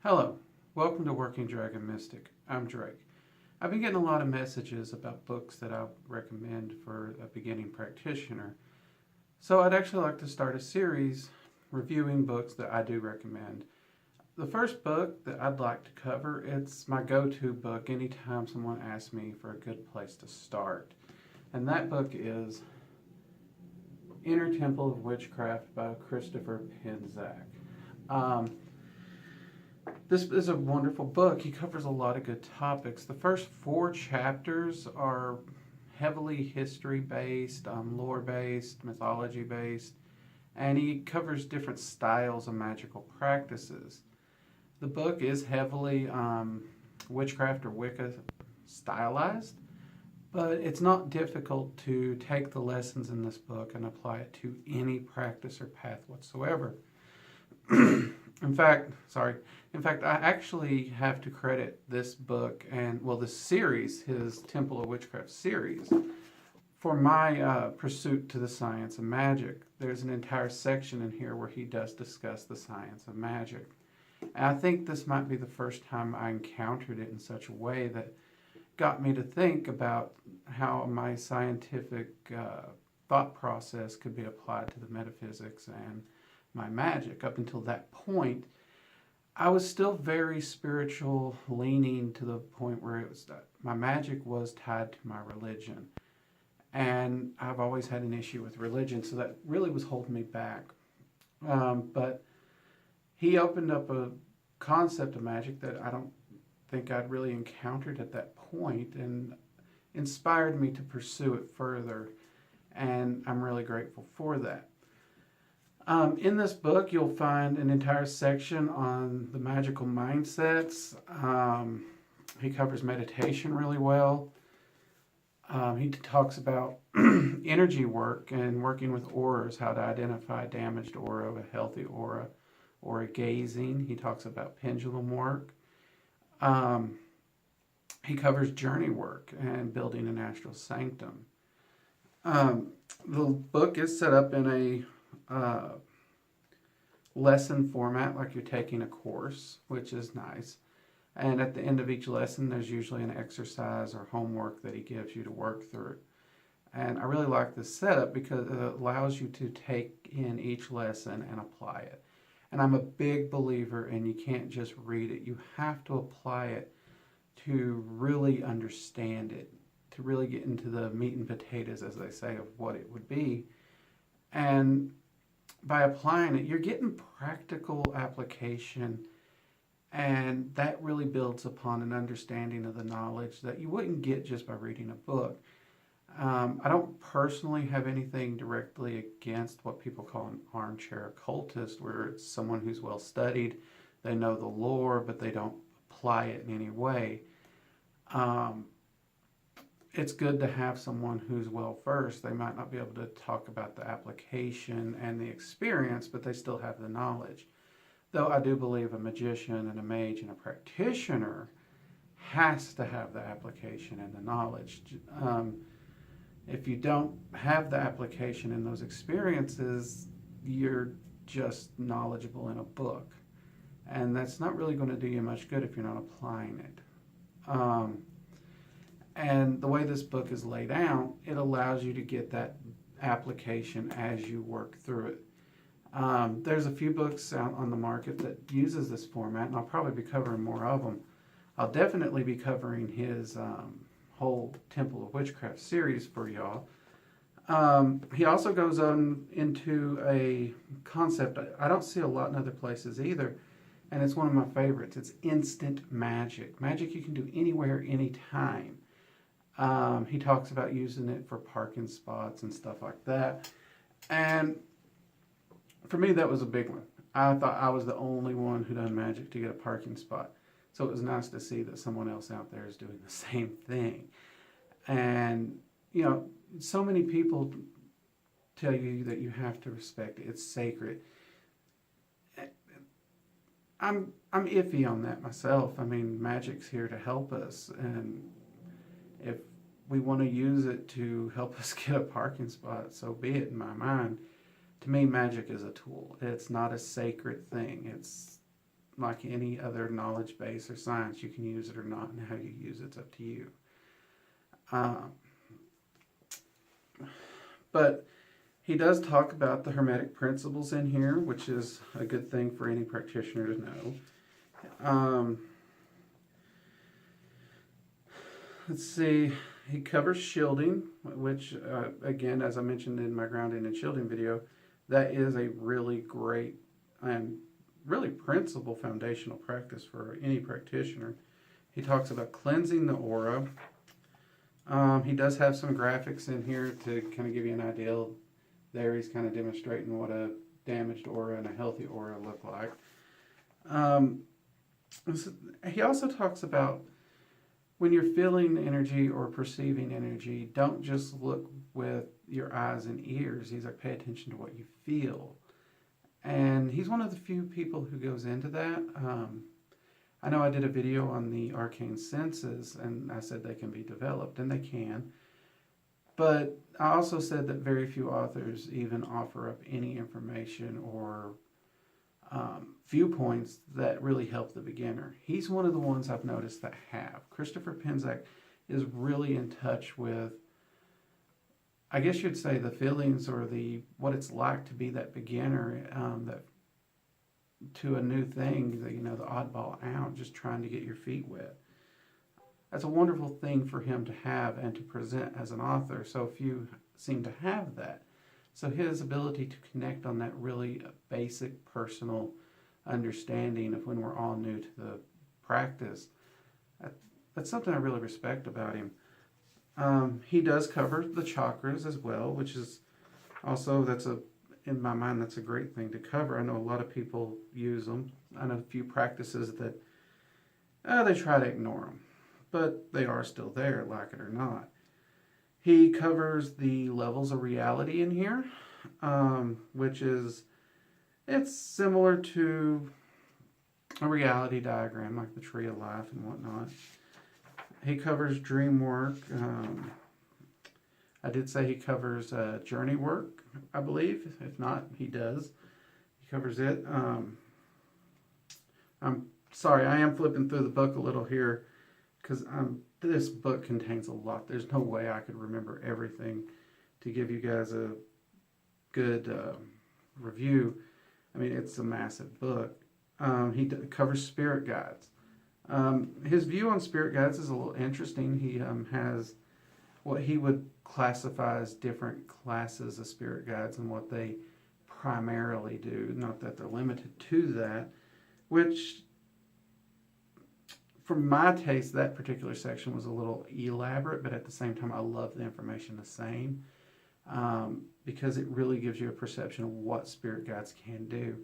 Hello, welcome to Working Dragon Mystic. I'm Drake. I've been getting a lot of messages about books that I recommend for a beginning practitioner. So I'd actually like to start a series reviewing books that I do recommend. The first book that I'd like to cover, it's my go-to book anytime someone asks me for a good place to start. And that book is Inner Temple of Witchcraft by Christopher Penczak. This is a wonderful book. He covers a lot of good topics. The first 4 chapters are heavily history-based, lore-based, mythology-based, and he covers different styles of magical practices. The book is heavily witchcraft or Wicca stylized, but it's not difficult to take the lessons in this book and apply it to any practice or path whatsoever. In fact, I actually have to credit this book and, this series, his Temple of Witchcraft series, for my pursuit to the science of magic. There's an entire section in here where he does discuss the science of magic. And I think this might be the first time I encountered it in such a way that got me to think about how my scientific thought process could be applied to the metaphysics and my magic. Up until that point, I was still very spiritual, leaning to the point where it was that my magic was tied to my religion. And I've always had an issue with religion, so that really was holding me back. But he opened up a concept of magic that I don't think I'd really encountered at that point and inspired me to pursue it further. And I'm really grateful for that. In this book, you'll find an entire section on the magical mindsets. He covers meditation really well. He talks about energy work and working with auras, how to identify a damaged aura, a healthy aura, aura gazing. He talks about pendulum work. He covers journey work and building an astral sanctum. The book is set up in a lesson format, like you're taking a course, which is nice. And at the end of each lesson, there's usually an exercise or homework that he gives you to work through. And I really like this setup because it allows you to take in each lesson and apply it. And I'm a big believer in you can't just read it. You have to apply it to really understand it, to really get into the meat and potatoes, as they say, of what it would be. And by applying it, you're getting practical application, and that really builds upon an understanding of the knowledge that you wouldn't get just by reading a book. I don't personally have anything directly against what people call an armchair occultist, where it's someone who's well studied, they know the lore, but they don't apply it in any way. It's good to have someone who's well versed. They might not be able to talk about the application and the experience, but they still have the knowledge. Though I do believe a magician and a mage and a practitioner has to have the application and the knowledge. If you don't have the application and those experiences, you're just knowledgeable in a book. And that's not really going to do you much good if you're not applying it. And the way this book is laid out, it allows you to get that application as you work through it. There's a few books out on the market that uses this format, and I'll probably be covering more of them. I'll definitely be covering his whole Temple of Witchcraft series for y'all. He also goes on into a concept I don't see a lot in other places either, and it's one of my favorites. It's instant magic. Magic you can do anywhere, anytime. He talks about using it for parking spots and stuff like that. And for me, that was a big one. I thought I was the only one who done magic to get a parking spot. So it was nice to see that someone else out there is doing the same thing. And, so many people tell you that you have to respect it. It's sacred. I'm iffy on that myself. I mean, magic's here to help us, and if we want to use it to help us get a parking spot, so be it in my mind. To me, magic is a tool. It's not a sacred thing. It's like any other knowledge base or science. You can use it or not, and how you use it's up to you. But he does talk about the Hermetic Principles in here, which is a good thing for any practitioner to know. Let's see, he covers shielding, which, again, as I mentioned in my grounding and shielding video, that is a really great and really principle foundational practice for any practitioner. He talks about cleansing the aura. He does have some graphics in here to kind of give you an idea. There he's kind of demonstrating what a damaged aura and a healthy aura look like. He also talks about when you're feeling energy or perceiving energy, don't just look with your eyes and ears. He's like, pay attention to what you feel. And he's one of the few people who goes into that. I know I did a video on the arcane senses, and I said they can be developed, and they can. But I also said that very few authors even offer up any information or viewpoints that really help the beginner. He's one of the ones I've noticed that have. Christopher Penczak is really in touch with, I guess you'd say, the feelings or what it's like to be that beginner, that to a new thing, the oddball out, just trying to get your feet wet. That's a wonderful thing for him to have and to present as an author. So few seem to have that. So his ability to connect on that really basic personal understanding of when we're all new to the practice, that's something I really respect about him. He does cover the chakras as well, which is also, in my mind, that's a great thing to cover. I know a lot of people use them. I know a few practices that they try to ignore them, but they are still there, like it or not. He covers the levels of reality in here, which is, it's similar to a reality diagram, like the tree of life and whatnot. He covers dream work. I did say he covers journey work, I believe. If not, he does. He covers it. I'm sorry, I am flipping through the book a little here, because this book contains a lot. There's no way I could remember everything to give you guys a good review. I mean, it's a massive book. He covers spirit guides. His view on spirit guides is a little interesting. He has what he would classify as different classes of spirit guides and what they primarily do. Not that they're limited to that, which, for my taste, that particular section was a little elaborate, but at the same time, I love the information the same, because it really gives you a perception of what spirit guides can do.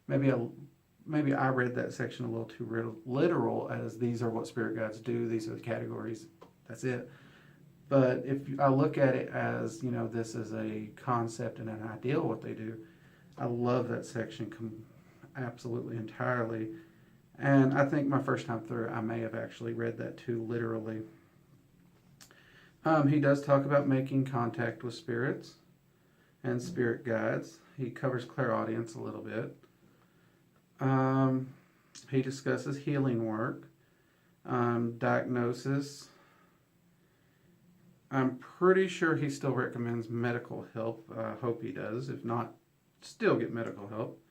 Maybe I read that section a little too literal, as these are what spirit guides do, these are the categories, that's it. But if I look at it as, this is a concept and an ideal what they do, I love that section absolutely entirely. And I think my first time through, I may have actually read that too literally. He does talk about making contact with spirits and spirit guides. He covers clairaudience a little bit. He discusses healing work, diagnosis. I'm pretty sure he still recommends medical help. I hope he does. If not, still get medical help.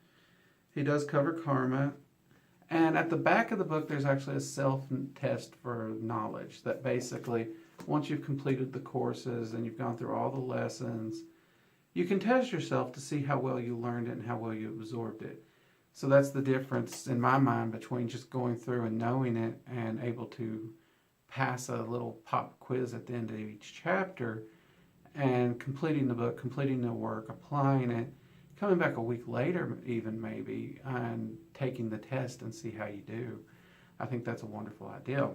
He does cover karma. And at the back of the book, there's actually a self-test for knowledge that basically, once you've completed the courses and you've gone through all the lessons, you can test yourself to see how well you learned it and how well you absorbed it. So that's the difference in my mind between just going through and knowing it and able to pass a little pop quiz at the end of each chapter and completing the book, completing the work, applying it, coming back a week later even maybe, and taking the test and see how you do. I think that's a wonderful idea.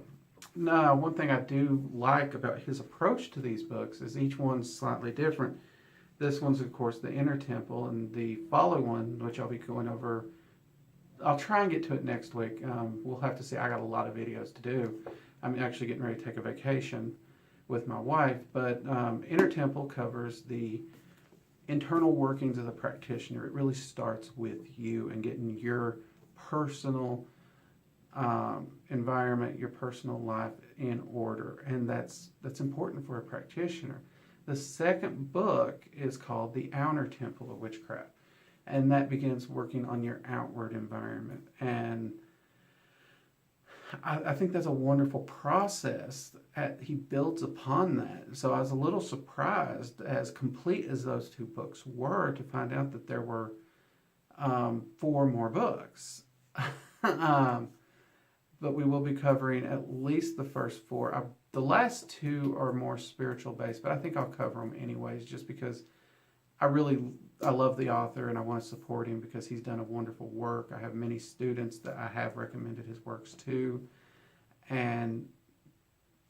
Now, one thing I do like about his approach to these books is each one's slightly different. This one's, of course, the Inner Temple, and the following one, which I'll be going over, I'll try and get to it next week. We'll have to see. I got a lot of videos to do. I'm actually getting ready to take a vacation with my wife, but Inner Temple covers the internal workings of the practitioner. It really starts with you and getting your personal environment, your personal life in order, and that's important for a practitioner. The second book is called The Outer Temple of Witchcraft, and that begins working on your outward environment. And I think that's a wonderful process. He builds upon that. So I was a little surprised, as complete as those two books were, to find out that there were 4 more books. But we will be covering at least the first 4. The last 2 are more spiritual based, but I think I'll cover them anyways, just because I love the author and I want to support him because he's done a wonderful work. I have many students that I have recommended his works to, and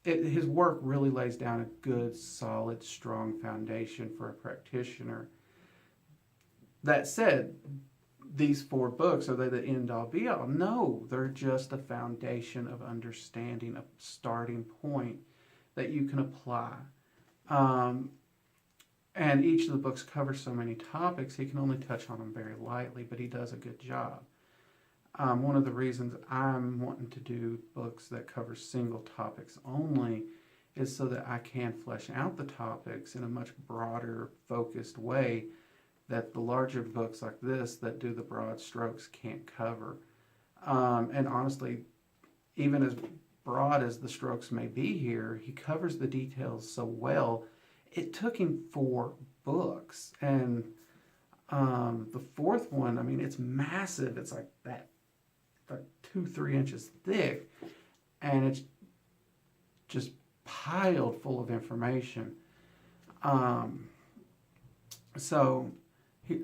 his work really lays down a good, solid, strong foundation for a practitioner. That said, these 4 books, are they the end-all be-all? No, they're just a foundation of understanding, a starting point that you can apply. And each of the books covers so many topics, he can only touch on them very lightly, but he does a good job. One of the reasons I'm wanting to do books that cover single topics only is so that I can flesh out the topics in a much broader, focused way that the larger books like this that do the broad strokes can't cover. And honestly, even as broad as the strokes may be here, he covers the details so well. It took him 4 books, and the 4th one, I mean, it's massive. It's like that, like 2-3 inches thick, and it's just piled full of information. So,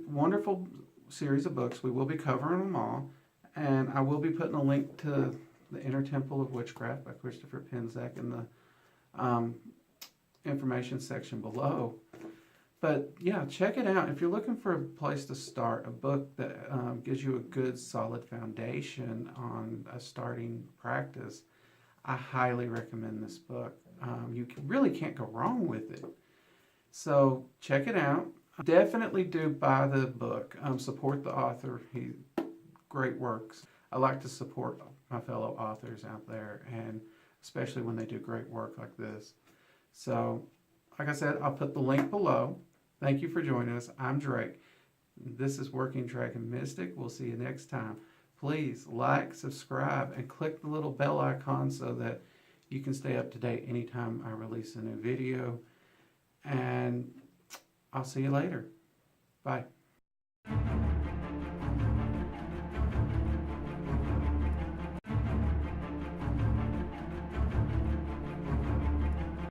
wonderful series of books. We will be covering them all, and I will be putting a link to The Inner Temple of Witchcraft by Christopher Penczak in the information section below. But yeah, check it out. If you're looking for a place to start, a book that gives you a good solid foundation on a starting practice, I highly recommend this book. You really can't go wrong with it. So check it out. Definitely do buy the book. Support the author. Great works. I like to support my fellow authors out there, and especially when they do great work like this. So, like I said, I'll put the link below. Thank you for joining us. I'm Drake. This is Working Dragon Mystic. We'll see you next time. Please like, subscribe, and click the little bell icon so that you can stay up to date anytime I release a new video. And I'll see you later. Bye.